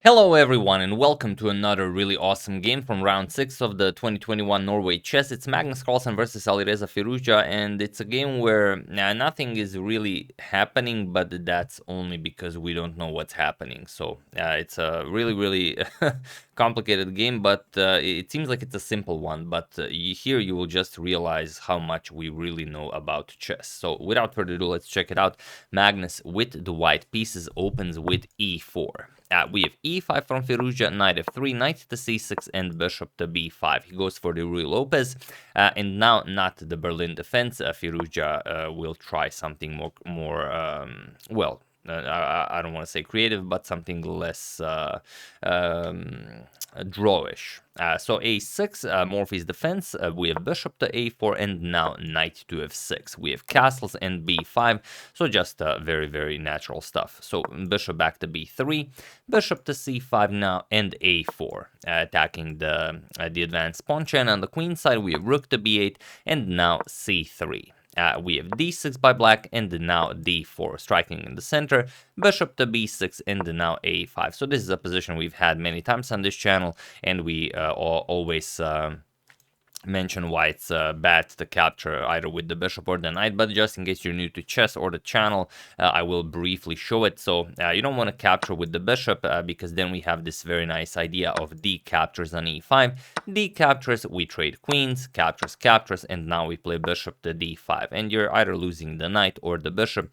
Hello everyone and welcome to another really awesome game from round 6 of the 2021 Norway Chess. It's Magnus Carlsen versus Alireza Firouzja, and it's a game where nothing is really happening, but that's only because we don't know what's happening. So it's a really complicated game, but it seems like it's a simple one, but here you will just realize how much we really know about chess. So without further ado, let's check it out. Magnus with the white pieces opens with e4. We have e5 from Firouzja, knight f3, knight to c6, and bishop to b5. He goes for the Ruy Lopez, and now not the Berlin defense. Firouzja will try something more I don't want to say creative, but something less drawish. So a6, Morphy's defense, we have bishop to a4, and now knight to f6. We have castles and b5, so just very natural stuff. So bishop back to b3, bishop to c5 now, and a4, attacking the advanced pawn chain. On the queen side, we have rook to b8, and now c3. We have d6 by black, and now d4, striking in the center, bishop to b6, and now a5. So this is a position we've had many times on this channel, and we always mention why it's bad to capture either with the bishop or the knight, but just in case you're new to chess or the channel, I will briefly show it. So you don't want to capture with the bishop because then we have this very nice idea of d captures on e5, d captures, we trade queens, captures, and now we play bishop to d5, and you're either losing the knight or the bishop,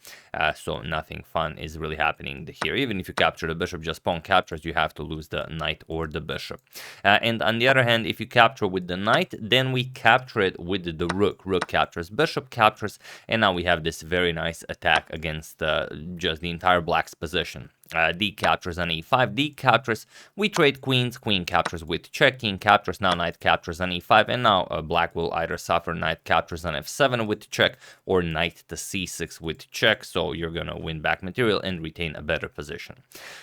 so nothing fun is really happening here. Even if you capture the bishop, just pawn captures, you have to lose the knight or the bishop. And on the other hand, if you capture with the knight, then we capture it with the rook captures, bishop captures, and now we have this very nice attack against just the entire black's position. D captures on e5, D captures, we trade queens, queen captures with check, king captures, now knight captures on e5, and now black will either suffer knight captures on f7 with check, or knight to c6 with check, so you're gonna win back material and retain a better position.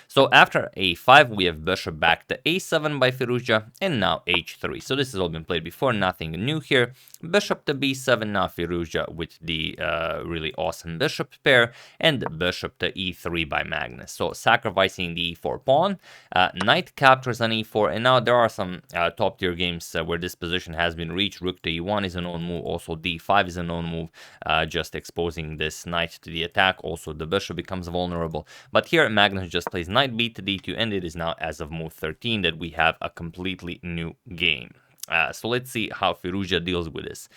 So after a5, we have bishop back to a7 by Firouzja, and now h3. So this has all been played before, nothing new here. Bishop to b7, now Firouzja with the really awesome bishop pair, and bishop to e3 by Magnus. So sacrificing the e4 pawn, knight captures on e4, and now there are some top tier games where this position has been reached. Rook to e1 is a known move, also d5 is a known move, just exposing this knight to the attack. Also the bishop becomes vulnerable, but here Magnus just plays knight b to d2, and it is now as of move 13 that we have a completely new game. So let's see how Firouzja deals with this.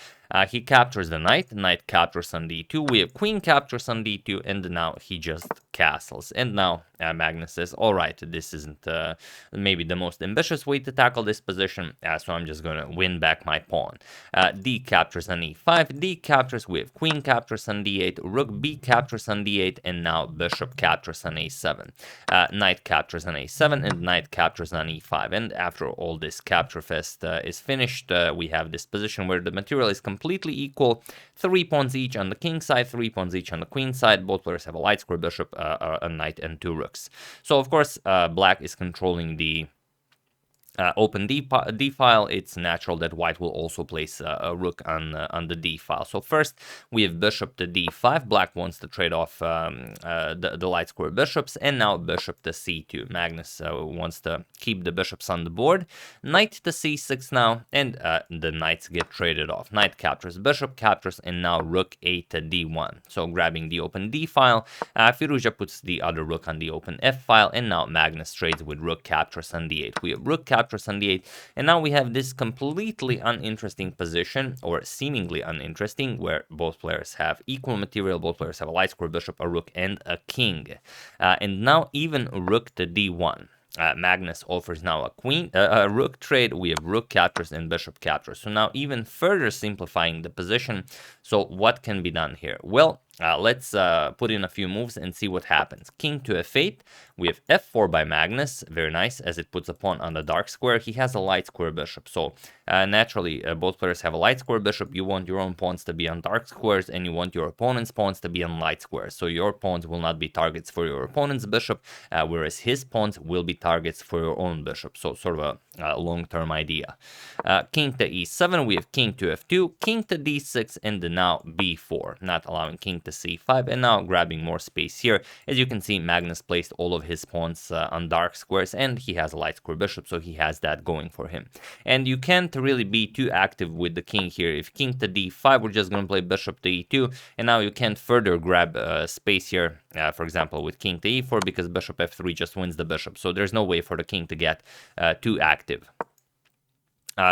He captures the knight captures on d2, we have queen captures on d2, and now he just castles. And now Magnus says, alright, this isn't maybe the most ambitious way to tackle this position, so I'm just gonna win back my pawn. D captures on e5, D captures, we have queen captures on d8, rook b captures on d8, and now bishop captures on a7. Knight captures on a7, and knight captures on e5, and after all this capture fest is finished, we have this position where the material is completely equal, 3 pawns each on the king side, 3 pawns each on the queen side. Both players have a light square bishop, a knight, and 2 rooks. So of course black is controlling the open d file. It's natural that white will also place a rook on the d file. So first we have bishop to d5. Black wants to trade off the light square bishops, and now bishop to c2. Magnus wants to keep the bishops on the board. Knight to c6 now, and the knights get traded off. Knight captures, bishop captures, and now rook a to d1. So grabbing the open d file, Firouzja puts the other rook on the open f file, and now Magnus trades with rook captures on d8. We have rook captures on d8, and now we have this completely uninteresting position, or seemingly uninteresting, where both players have equal material. Both players have a light square bishop, a rook, and a king, and now even rook to d1. Magnus offers now a rook trade. We have rook captures and bishop captures. So now even further simplifying the position. So what can be done here? Well, let's put in a few moves and see what happens. King to f8. We have f4 by Magnus. Very nice, as it puts a pawn on the dark square. He has a light square bishop. So naturally, both players have a light square bishop. You want your own pawns to be on dark squares, and you want your opponent's pawns to be on light squares. So your pawns will not be targets for your opponent's bishop, whereas his pawns will be targets for your own bishop. So sort of a long-term idea. King to e7. We have king to f2, king to d6, and now b4, not allowing king to c5, and now grabbing more space here. As you can see, Magnus placed all of his pawns on dark squares, and he has a light square bishop, so he has that going for him. And you can't really be too active with the king here. If king to d5, we're just going to play bishop to e2, and now you can't further grab space here, for example, with king to e4, because bishop f3 just wins the bishop, so there's no way for the king to get too active.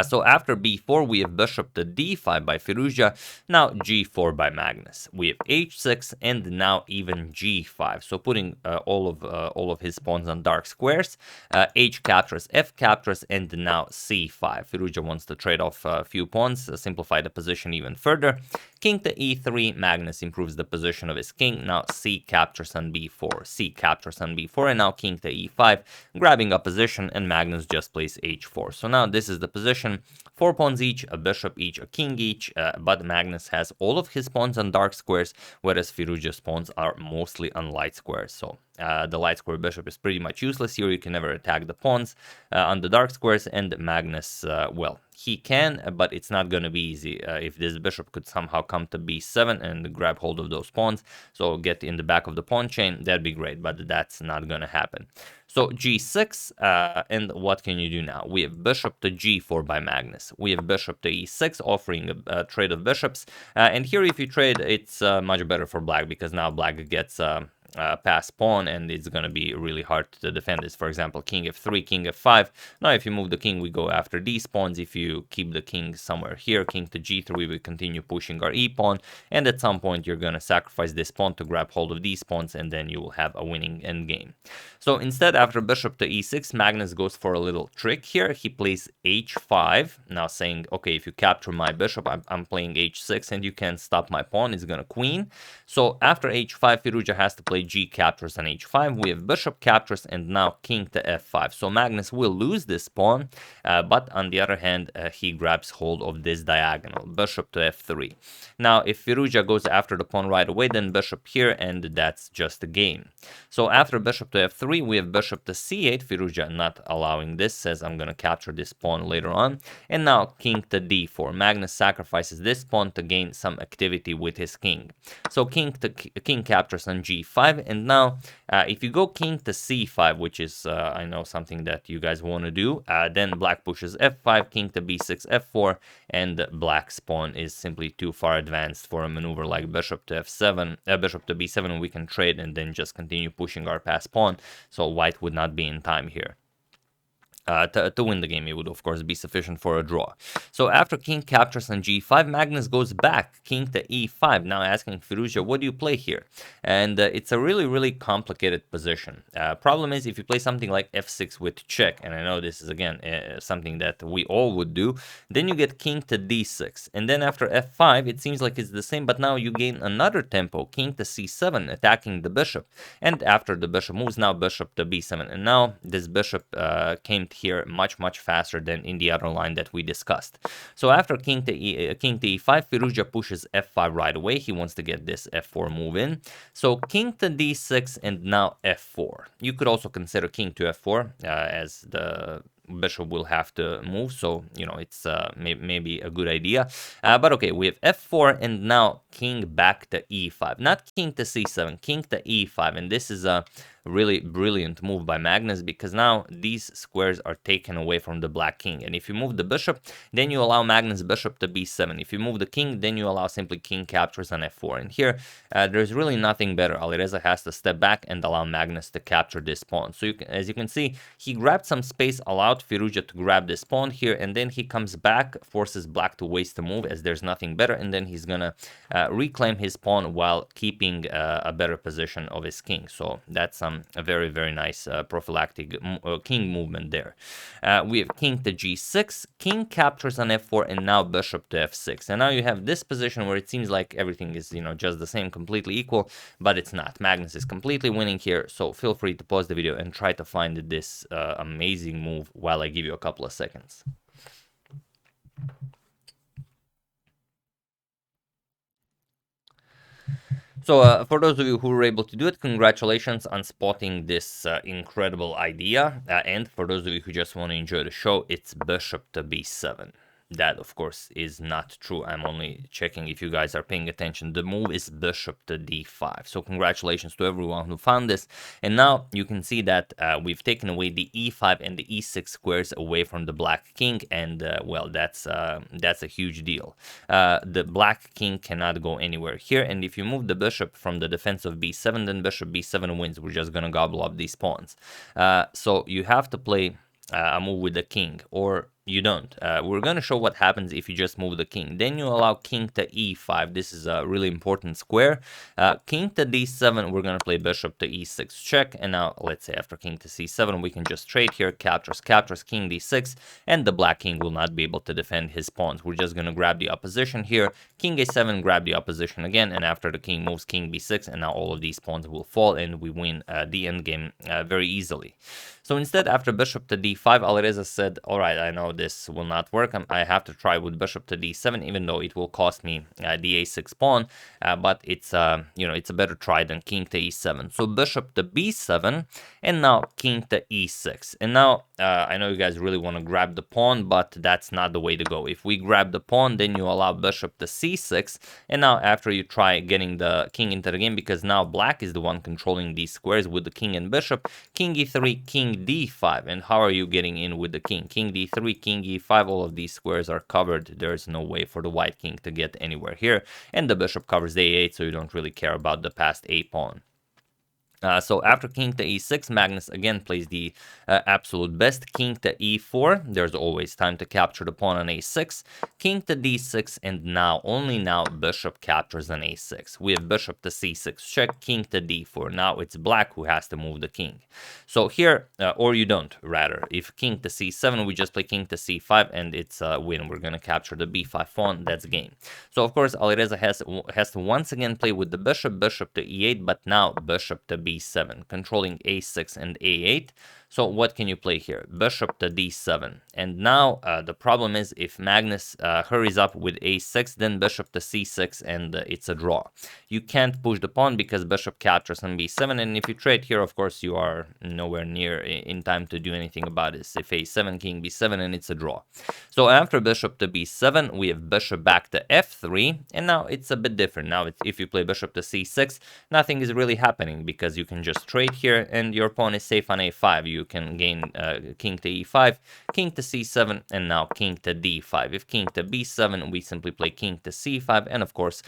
So after b4, we have bishop to d5 by Firouzja, now g4 by Magnus. We have h6 and now even g5. So putting all of his pawns on dark squares. H captures, f captures, and now c5. Firouzja wants to trade off a few pawns, simplify the position even further. King to e3, Magnus improves the position of his king. Now c captures on b4, c captures on b4, and now king to e5, grabbing a position, and Magnus just plays h4. So now this is the position. 4 pawns each, a bishop each, a king each, but Magnus has all of his pawns on dark squares, whereas Firouzja's pawns are mostly on light squares. So the light square bishop is pretty much useless here. You can never attack the pawns on the dark squares, and Magnus, well, he can, but it's not going to be easy. If this bishop could somehow come to b7 and grab hold of those pawns, so get in the back of the pawn chain, that'd be great, but that's not going to happen. So g6, and what can you do now? We have bishop to g4 by Magnus. We have bishop to e6, offering a trade of bishops. And here, if you trade, it's much better for black, because now black gets pass pawn, and it's going to be really hard to defend this. For example, king f3, king f5. Now if you move the king, we go after these pawns. If you keep the king somewhere here, king to g3, we continue pushing our e pawn, and at some point you're going to sacrifice this pawn to grab hold of these pawns, and then you will have a winning endgame. So instead, after bishop to e6, Magnus goes for a little trick here. He plays h5, now saying, okay, if you capture my bishop, I'm playing h6, and you can't stop my pawn, it's going to queen. So after h5, Firouzja has to play g captures on h5. We have bishop captures, and now king to f5. So Magnus will lose this pawn, but on the other hand, he grabs hold of this diagonal, bishop to f3. Now, if Firouzja goes after the pawn right away, then bishop here, and that's just a game. So after bishop to f3, we have bishop to c8. Firouzja not allowing this, says I'm going to capture this pawn later on. And now king to d4. Magnus sacrifices this pawn to gain some activity with his king. So king captures on g5, and now if you go king to c5, which is I know something that you guys want to do, then black pushes f5, king to b6, f4, and black's pawn is simply too far advanced for a maneuver like bishop to f7, bishop to b7. We can trade and then just continue pushing our pass pawn, so white would not be in time here. To win the game, it would of course be sufficient for a draw. So after king captures on g5, Magnus goes back, king to e5, now asking Firouzja, what do you play here? And it's a really complicated position. Problem is, if you play something like f6 with check, and I know this is again something that we all would do, then you get king to d6, and then after f5, it seems like it's the same, but now you gain another tempo, king to c7, attacking the bishop, and after the bishop moves, now bishop to b7, and now this bishop came here much faster than in the other line that we discussed. So after king to e5, Firouzja pushes f5 right away. He wants to get this f4 move in. So king to d6, and now f4. You could also consider king to f4 as the bishop will have to move, so you know it's maybe a good idea, but okay, we have f4, and now king back to e5, not king to c7, king to e5, and this is a really brilliant move by Magnus, because now these squares are taken away from the black king, and if you move the bishop, then you allow Magnus bishop to b7. If you move the king, then you allow simply king captures on f4, and here there's really nothing better. Alireza has to step back and allow Magnus to capture this pawn. So as you can see, he grabbed some space, allowed Firouzja to grab this pawn here, and then he comes back, forces black to waste the move as there's nothing better, and then he's gonna reclaim his pawn while keeping a better position of his king. So that's a very nice prophylactic king movement there. We have king to g6, king captures on f4, and now bishop to f6. And now you have this position where it seems like everything is, you know, just the same, completely equal, but it's not. Magnus is completely winning here, so feel free to pause the video and try to find this amazing move while I give you a couple of seconds. So for those of you who were able to do it, congratulations on spotting this incredible idea. And for those of you who just want to enjoy the show, it's bishop to b7. that of course is not true. I'm only checking if you guys are paying attention. The move is bishop to d5. So congratulations to everyone who found this. And now you can see that we've taken away the e5 and the e6 squares away from the black king, and well, that's a huge deal. The black king cannot go anywhere here, and if you move the bishop from the defense of b7, then bishop b7 wins. We're just gonna gobble up these pawns. So you have to play a move with the king, or you don't. We're going to show what happens if you just move the king. Then you allow king to e5. This is a really important square. King to d7, we're going to play bishop to e6 check. And now, let's say after king to c7, we can just trade here. Captures, captures, king d6. And the black king will not be able to defend his pawns. We're just going to grab the opposition here. King a7, grab the opposition again. And after the king moves, king b6. And now all of these pawns will fall, and we win the endgame very easily. So instead, after bishop to d5, Alireza said, all right, I know this will not work. I have to try with bishop to d7, even though it will cost me the a6 pawn. But it's it's a better try than king to e7. So bishop to b7, and now king to e6. And now I know you guys really want to grab the pawn, but that's not the way to go. If we grab the pawn, then you allow bishop to c6. And now after you try getting the king into the game, because now black is the one controlling these squares with the king and bishop, king e3, king d5. And how are you getting in with the king? King d3, king e5, all of these squares are covered. There's no way for the white king to get anywhere here. And the bishop covers the a8, so you don't really care about the passed a pawn. So after king to e6, Magnus again plays the absolute best. King to e4, there's always time to capture the pawn on a6. King to d6, and now, only now, bishop captures on a6. We have bishop to c6 check, king to d4. Now it's black who has to move the king. So here, or you don't, rather. If king to c7, we just play king to c5, and it's a win. We're going to capture the b5 pawn, that's game. So of course, Alireza has to once again play with the bishop, bishop to e8, but now bishop to b7, controlling a6 and a8. So what can you play here? Bishop to d7. And now the problem is, if Magnus hurries up with a6, then bishop to c6, and it's a draw. You can't push the pawn because bishop captures on b7, and if you trade here, of course, you are nowhere near in time to do anything about this. If a7, king b7, and it's a draw. So after bishop to b7, we have bishop back to f3, and now it's a bit different. Now, if you play bishop to c6, nothing is really happening because you can just trade here, and your pawn is safe on a5. You can gain king to e5, king to c7, and now king to d5. If king to b7, we simply play king to c5, and of course,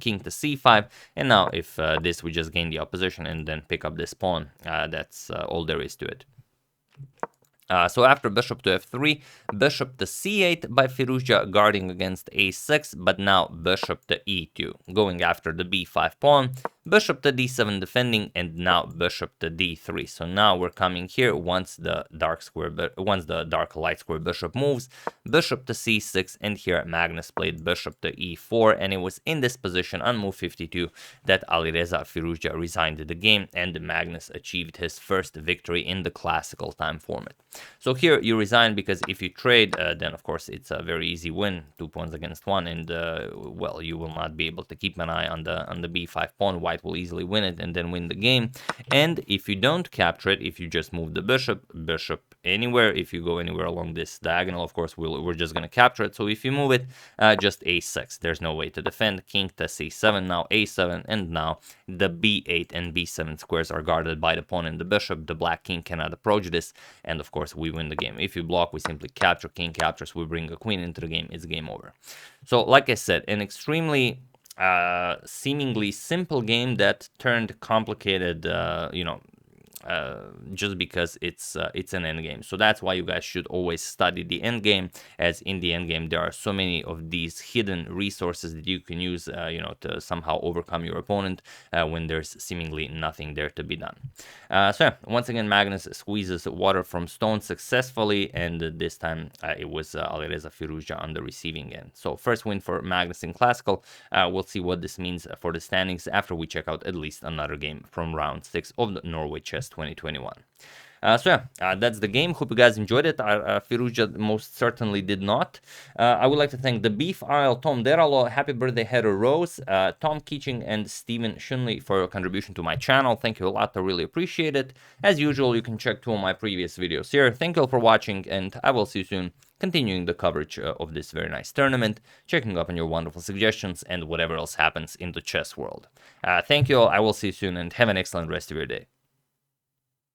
king to c5, and now if this, we just gain the opposition and then pick up this pawn. That's all there is to it. So after bishop to f3, bishop to c8 by Firouzja, guarding against a6, but now bishop to e2, going after the b5 pawn, bishop to d7 defending, and now bishop to d3. So now we're coming here once the dark light square bishop moves, bishop to c6, and here Magnus played bishop to e4, and it was in this position on move 52 that Alireza Firouzja resigned the game, and Magnus achieved his first victory in the classical time format. So here you resign because if you trade, then of course it's a very easy win, 2 pawns against 1, and well, you will not be able to keep an eye on the b5 pawn. White will easily win it and then win the game. And if you don't capture it, if you just move the bishop anywhere, if you go anywhere along this diagonal, of course we're just going to capture it. So if you move it, just a6, there's no way to defend. King to c7, now a7, and now the b8 and b7 squares are guarded by the pawn and the bishop. The black king cannot approach this, and of course we win the game. If you block, we simply capture, king captures, we bring a queen into the game, it's game over. So like I said, an extremely seemingly simple game that turned complicated, just because it's an endgame. So that's why you guys should always study the endgame, as in the endgame there are so many of these hidden resources that you can use to somehow overcome your opponent when there's seemingly nothing there to be done. So yeah, once again Magnus squeezes water from stone successfully, and this time it was Alireza Firouzja on the receiving end. So first win for Magnus in classical. We'll see what this means for the standings after we check out at least another game from round 6 of the Norway Chess 2021. So yeah, that's the game. Hope you guys enjoyed it. Firouzja most certainly did not. I would like to thank the Beef Isle, Tom Deralo, Happy Birthday Hero Rose, Tom Keaching, and Stephen Shunley for your contribution to my channel. Thank you a lot. I really appreciate it. As usual, you can check 2 of my previous videos here. Thank you all for watching, and I will see you soon, continuing the coverage of this very nice tournament, checking up on your wonderful suggestions, and whatever else happens in the chess world. Thank you all. I will see you soon, and have an excellent rest of your day.